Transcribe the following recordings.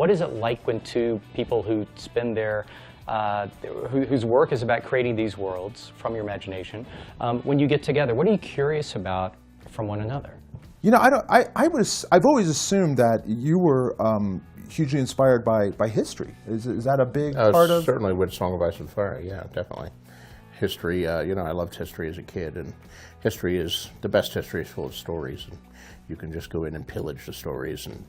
What is it like when two people who spend their whose work is about creating these worlds from your imagination, when you get together, what are you curious about from one another? You know, I've always assumed that you were hugely inspired by history. Is that a big part of? Certainly with Song of Ice and Fire, yeah, definitely. History, you know, I loved history as a kid, and history is, the best history is full of stories, and you can just go in and pillage the stories and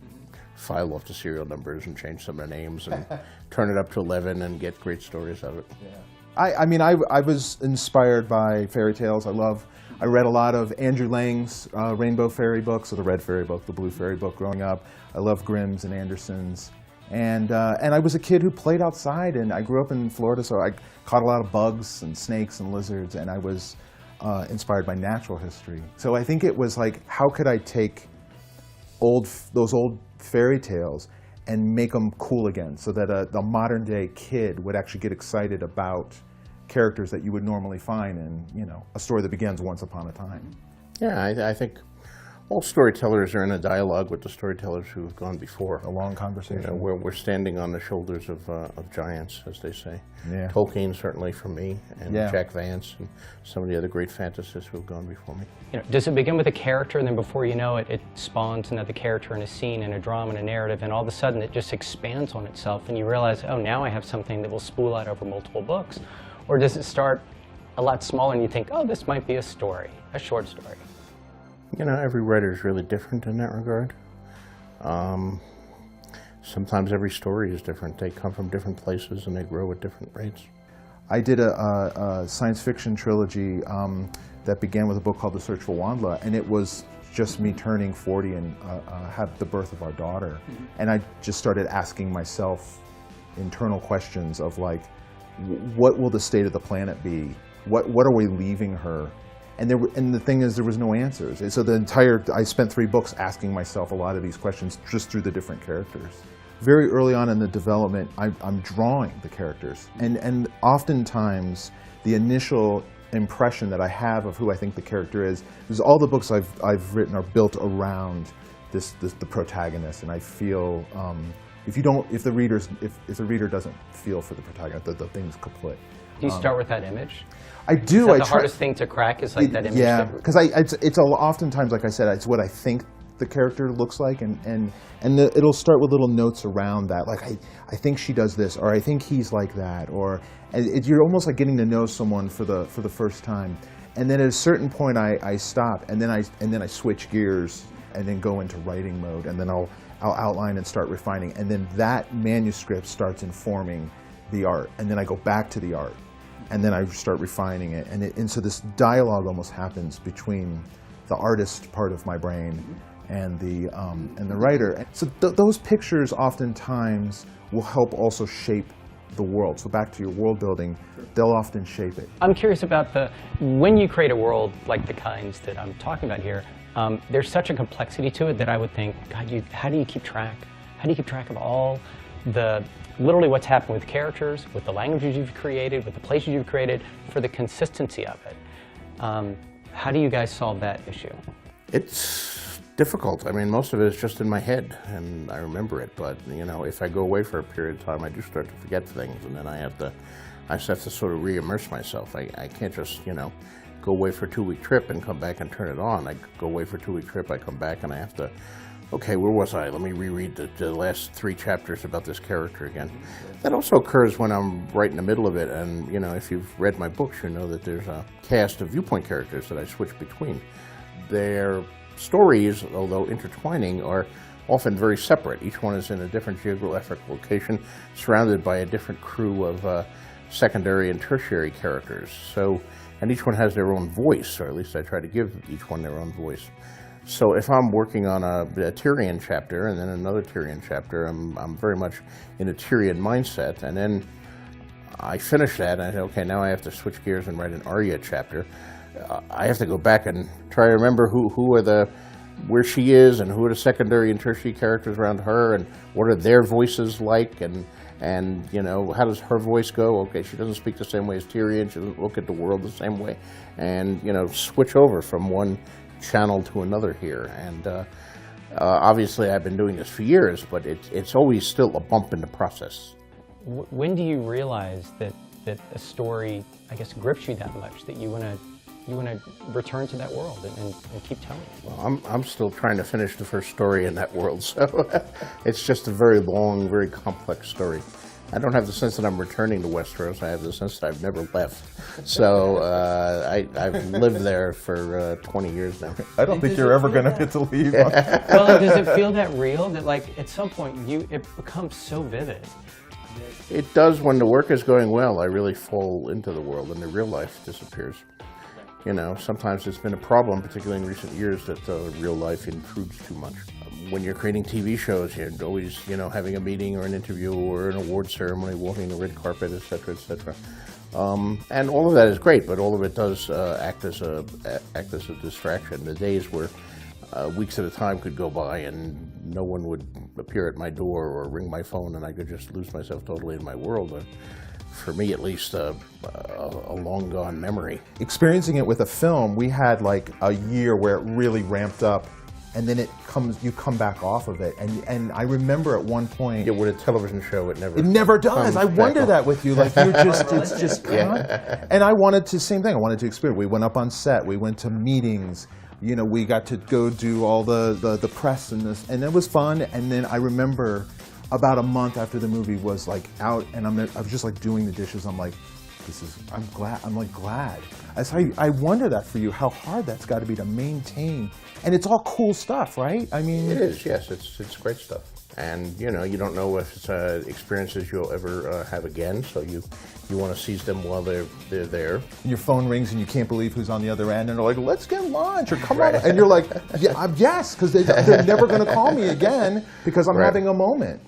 file off the serial numbers and change some of the names and turn it up to 11 and get great stories out of it. Yeah. I mean, I was inspired by fairy tales. I read a lot of Andrew Lang's Rainbow Fairy books, so the Red Fairy book, the Blue Fairy book growing up. I loved Grimm's and Anderson's. And I was a kid who played outside, and I grew up in Florida, so I caught a lot of bugs and snakes and lizards, and I was inspired by natural history. So I think it was like, how could I take those old fairy tales and make them cool again, so that a modern day kid would actually get excited about characters that you would normally find in, you know, a story that begins once upon a time. Yeah, I think all storytellers are in a dialogue with the storytellers who have gone before. A long conversation. You know, we're standing on the shoulders of giants, as they say. Yeah. Tolkien, certainly for me, and yeah. Jack Vance, and some of the other great fantasists who have gone before me. You know, does it begin with a character, and then before you know it, it spawns another character and a scene and a drama and a narrative, and all of a sudden it just expands on itself, and you realize, oh, now I have something that will spool out over multiple books? Or does it start a lot smaller and you think, oh, this might be a story, a short story? You know, every writer is really different in that regard. Sometimes every story is different. They come from different places and they grow at different rates. I did a science fiction trilogy that began with a book called The Search for Wandla, and it was just me turning 40 and have the birth of our daughter. Mm-hmm. And I just started asking myself internal questions of like, what will the state of the planet be? What are we leaving her? And the thing is, there was no answers. And so I spent 3 books asking myself a lot of these questions just through the different characters. Very early on in the development, I'm drawing the characters. And oftentimes, the initial impression that I have of who I think the character is, because all the books I've written are built around the protagonist, and I feel, if the reader doesn't feel for the protagonist, the thing's kaput. Do you start with that image? I do. Is that the hardest thing to crack is like that image? Yeah, because it's oftentimes, like I said, it's what I think the character looks like, and it'll start with little notes around that, like I think she does this, or I think he's like that, or you're almost like getting to know someone for the first time, and then at a certain point I stop, and then I switch gears, and then go into writing mode, and then I'll outline and start refining, and then that manuscript starts informing the art, and then I go back to the art, and then I start refining it, and so this dialogue almost happens between the artist part of my brain and the writer. So those pictures oftentimes will help also shape the world. So back to your world building, they'll often shape it. I'm curious about when you create a world like the kinds that I'm talking about here, there's such a complexity to it that I would think, God, how do you keep track? How do you keep track of all literally what's happened with characters, with the languages you've created, with the places you've created, for the consistency of it? How do you guys solve that issue? It's difficult. I mean, most of it is just in my head, and I remember it. But you know, if I go away for a period of time, I do start to forget things, and then I just have to sort of re-immerse myself. I can't just, you know, go away for a 2-week trip and come back and turn it on. I go away for a 2-week trip, I come back, and I have to, okay, where was I? Let me reread the last 3 chapters about this character again. That also occurs when I'm right in the middle of it, and you know, if you've read my books, you know that there's a cast of viewpoint characters that I switch between. Their stories, although intertwining, are often very separate. Each one is in a different geographic location, surrounded by a different crew of secondary and tertiary characters. So, and each one has their own voice, or at least I try to give each one their own voice. So if I'm working on a Tyrion chapter and then another Tyrion chapter, I'm very much in a Tyrion mindset, and then I finish that and I say, okay, now I have to switch gears and write an Arya chapter. I have to go back and try to remember where she is, and who are the secondary and tertiary characters around her, and what are their voices like, and you know, how does her voice go? Okay, she doesn't speak the same way as Tyrion, she doesn't look at the world the same way, and you know, switch over from one channel to another here. And Obviously, I've been doing this for years, but it's always still a bump in the process. When do you realize that a story, I guess, grips you that much that you want to return to that world and keep telling it? Well, I'm still trying to finish the first story in that world, so it's just a very long, very complex story. I don't have the sense that I'm returning to Westeros. I have the sense that I've never left. So I've lived there for 20 years now. I don't think you're ever going to get to leave. Well, does it feel that real? That like at some point it becomes so vivid? It does when the work is going well. I really fall into the world and the real life disappears. You know, sometimes it's been a problem, particularly in recent years, that real life intrudes too much. When you're creating TV shows, you're always, you know, having a meeting or an interview or an award ceremony, walking the red carpet, et cetera, et cetera. And all of that is great, but all of it does act as a distraction. The days where weeks at a time could go by and no one would appear at my door or ring my phone and I could just lose myself totally in my world. For me, at least, a long gone memory. Experiencing it with a film, we had like a year where it really ramped up, and then you come back off of it. And I remember at one point, Yeah, with a television show, it never does. I wonder that with you, like it's just, Yeah. And I wanted to, same thing. I wanted to experience. We went up on set. We went to meetings. You know, we got to go do all the press and this, and it was fun. And then I remember, about a month after the movie was like out, and I was just like doing the dishes. I'm like, I'm glad. I'm like glad. I wonder that for you, how hard that's got to be to maintain. And it's all cool stuff, right? I mean, it is. Yes, it's great stuff. And you know, you don't know if it's experiences you'll ever have again. So you want to seize them while they're there. Your phone rings and you can't believe who's on the other end, and they're like, "Let's get lunch," or "Come on," and you're like, "Yeah, yes," because they're never going to call me again because I'm having a moment.